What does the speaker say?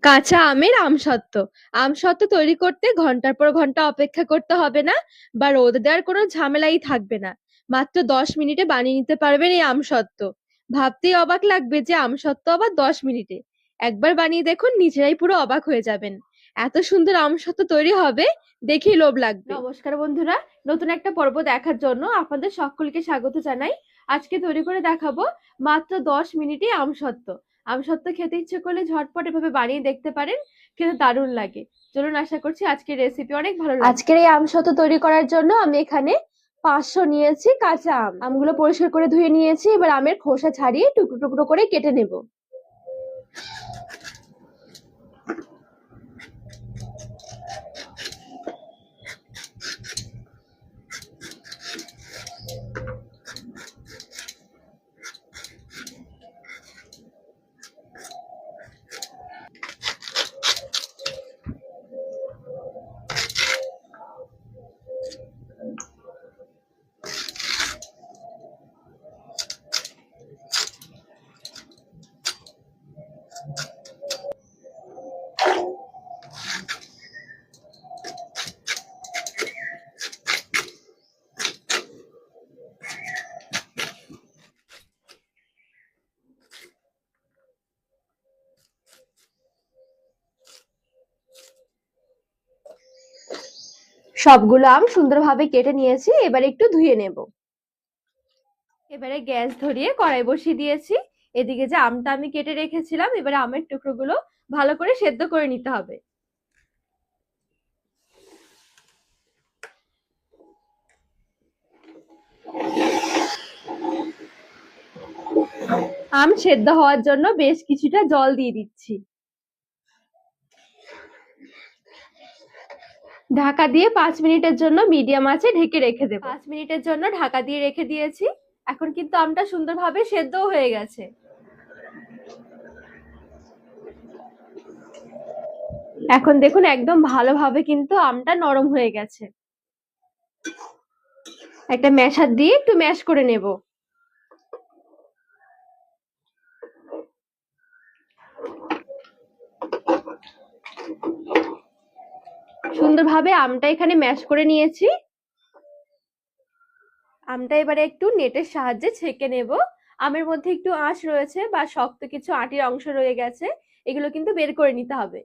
কাঁচা আমের আমসত্ত্ব। আমসত্ত্ব তৈরি করতে ঘন্টার পর ঘন্টা অপেক্ষা করতে হবে না বা রোদ দেওয়ার কোনো ঝামেলাই থাকবে না। মাত্র 10 মিনিটে বানিয়ে নিতে পারবেন এই আমসত্ত্ব। ভাবতেই অবাক লাগবে যে আমসত্ত্ব আবার 10 মিনিটে। একবার বানিয়ে দেখুন, নিজেরাই পুরো অবাক হয়ে যাবেন। এত সুন্দর আমসত্ত্ব তৈরি হবে, দেখেই লোভ লাগবে। নমস্কার বন্ধুরা, নতুন একটা পর্ব দেখার জন্য আপনাদের সকলকে স্বাগত জানাই। আজকে তৈরি করে দেখাবো মাত্র 10 মিনিটে আমসত্ত্ব। আমসত্ত্ব খেতে ইচ্ছে করলে ঝটপট এভাবে বানিয়ে দেখতে পারেন, খেতে দারুণ লাগে। চলুন, আশা করছি আজকের রেসিপি অনেক ভালো লাগবে। আজকের এই আমসত্ত্ব তৈরি করার জন্য আমি এখানে 500 নিয়েছি কাঁচা আম। আমগুলো পরিষ্কার করে ধুয়ে নিয়েছি। এবার আমের খোসা ছাড়িয়ে টুকরো টুকরো করে কেটে নেব। সবগুলো আম সুন্দরভাবে কেটে নিয়েছি। এবারে একটু ধুয়ে নেব। এবারে গ্যাস ধরিয়ে কড়াই বসিয়ে দিয়েছি। এদিকে যে আমটা আমি কেটে রেখেছিলাম, এবারে আমের টুকরোগুলো ভালো করে সেদ্ধ করে নিতে হবে। আম সেদ্ধ হওয়ার জন্য বেশ কিছুটা জল দিয়ে দিচ্ছি। ঢাকা দিয়ে 5 মিনিটের জন্য মিডিয়াম আঁচে ঢেকে রেখে দেব। 5 মিনিটের জন্য ঢাকা দিয়ে রেখে দিয়েছি। এখন কিন্তু আমটা সুন্দরভাবে সেদ্ধও হয়ে গেছে। এখন দেখুন, একদম ভালোভাবে কিন্তু আমটা নরম হয়ে গেছে। একটা ম্যাশার দিয়ে একটু ম্যাশ করে নেব। সুন্দরভাবে আমটা এখানে ম্যাশ করে নিয়েছি। আমটা এবারে একটু নেটের সাহায্যে ছেঁকে নেব। আমের মধ্যে একটু আঁশ রয়েছে বা শক্ত কিছু আটির অংশ রয়ে গেছে, এগুলো কিন্তু বের করে নিতে হবে।